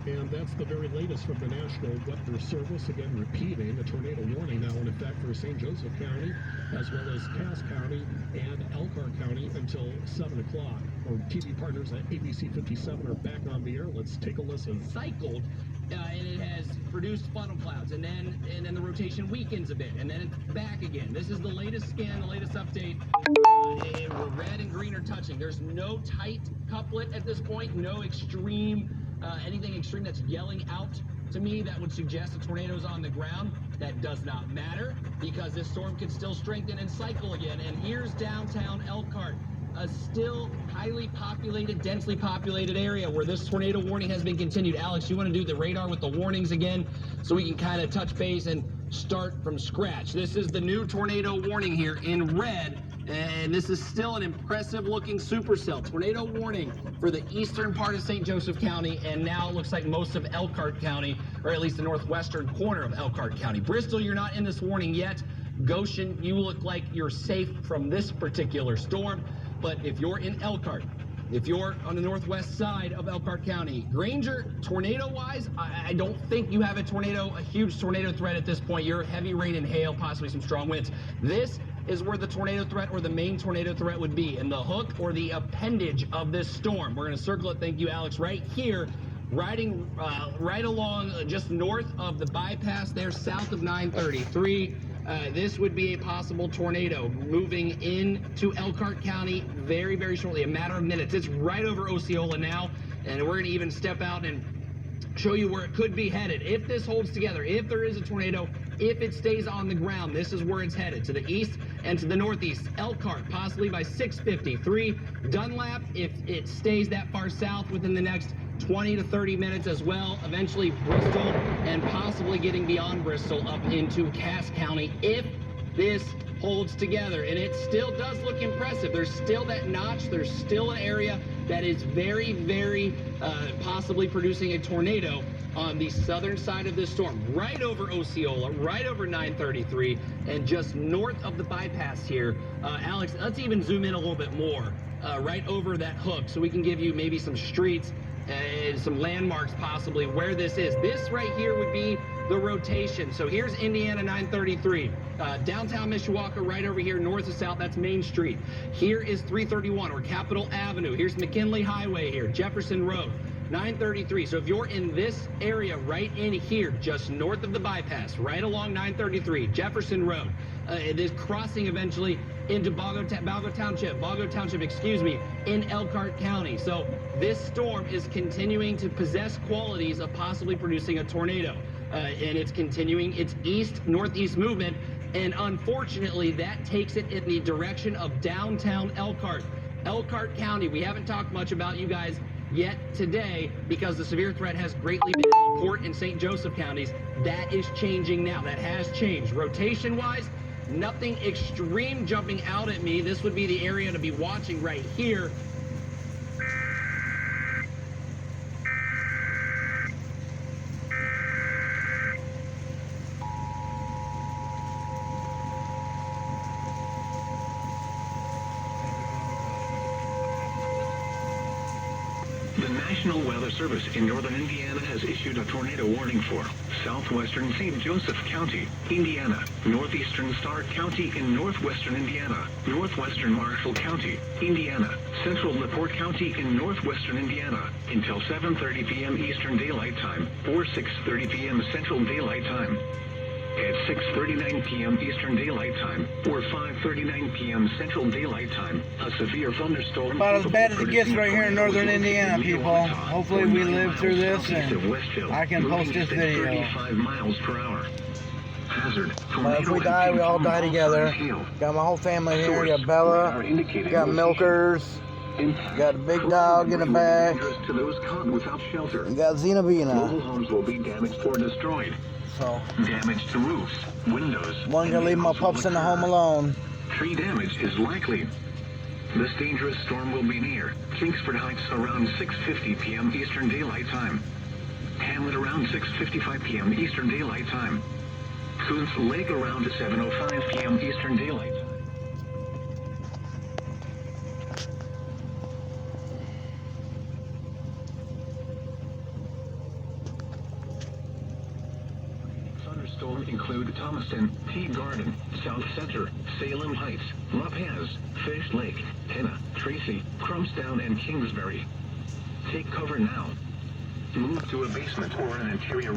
And that's the very latest from the National Weather Service. Again, repeating a tornado warning now in effect for St. Joseph County, as well as Cass County and Elkhart County until 7 o'clock. Our TV partners at ABC 57 are back on the air. Let's take a listen. Cycled, and it has produced funnel clouds, and then the rotation weakens a bit, and then it's back again. This is the latest scan, the latest update. Where red and green are touching. There's no tight couplet at this point, no extreme, anything extreme that's yelling out to me that would suggest a tornado's on the ground. That does not matter, because this storm could still strengthen and cycle again. And here's downtown Elkhart, a still highly populated, densely populated area where this tornado warning has been continued. Alex, you want to do the radar with the warnings again so we can kind of touch base and start from scratch. This is the new tornado warning here in red, and this is still an impressive looking supercell. Tornado warning for the eastern part of St. Joseph County, and now it looks like most of Elkhart County, or at least the northwestern corner of Elkhart County. Bristol, you're not in this warning yet. Goshen, you look like you're safe from this particular storm. But if you're in Elkhart, if you're on the northwest side of Elkhart County, Granger, tornado-wise, I don't think you have a huge tornado threat at this point. You're heavy rain and hail, possibly some strong winds. This is where the tornado threat or the main tornado threat would be, in the hook or the appendage of this storm. We're going to circle it, thank you, Alex, right here, riding right along just north of the bypass there, south of 933. This would be a possible tornado moving into Elkhart County very, very shortly, a matter of minutes. It's right over Osceola now, and we're going to even step out and show you where it could be headed. If this holds together, if there is a tornado, if it stays on the ground, this is where it's headed, to the east and to the northeast. Elkhart, possibly by 6:53. Dunlap, if it stays that far south within the next 20 to 30 minutes as well. Eventually Bristol, and possibly getting beyond Bristol up into Cass County if this holds together. And it still does look impressive. There's still that notch. There's still an area that is very, very possibly producing a tornado on the southern side of this storm, right over Osceola, right over 933, and just north of the bypass here. Alex, let's even zoom in a little bit more, right over that hook, so we can give you maybe some streets and some landmarks possibly where this is. This right here would be the rotation. So here's Indiana 933. Downtown Mishawaka right over here, north to south, that's Main Street. Here is 331 or Capitol Avenue. Here's McKinley Highway here, Jefferson Road, 933. So if you're in this area right in here, just north of the bypass, right along 933, Jefferson Road, this crossing eventually into Bago Township, excuse me, in Elkhart County. So this storm is continuing to possess qualities of possibly producing a tornado. And it's continuing its east-northeast movement, and unfortunately that takes it in the direction of downtown Elkhart. Elkhart County, we haven't talked much about you guys yet today because the severe threat has greatly been in LaPorte and St. Joseph counties. That is changing now. That has changed. Rotation-wise, nothing extreme jumping out at me. This would be the area to be watching right here. The National Weather Service in northern Indiana has issued a tornado warning for southwestern St. Joseph County, Indiana, northeastern Stark County in northwestern Indiana, northwestern Marshall County, Indiana, central LaPorte County in northwestern Indiana until 7:30 p.m. Eastern Daylight Time or 6:30 p.m. Central Daylight Time. At 6:39 p.m. Eastern Daylight Time or 5:39 p.m. Central Daylight Time, a severe thunderstorm about as bad as it gets right here in northern Indiana, people. Hopefully we live through this and I can post this video. 35 miles per hour. Hazard. But if we die, we all die together. Got my whole family here. Got Bella, got Milkers, got a big dog in the back, To those caught without shelter. and got Zenobina. Mobile homes will be damaged or destroyed. So, Damage to roofs, windows. one gonna leave my pups in the home alone. Tree damage is likely. This dangerous storm will be near Kingsford Heights around 6:50 p.m. Eastern Daylight Time. Hamlet around 6:55 p.m. Eastern Daylight Time. Coons Lake around 7:05 p.m. Eastern Daylight Time. storm include Thomaston, Tea Garden, South Center, Salem Heights, La Paz, Fish Lake, Henna, Tracy, Crumpstown, and Kingsbury. Take cover now. Move to a basement or an interior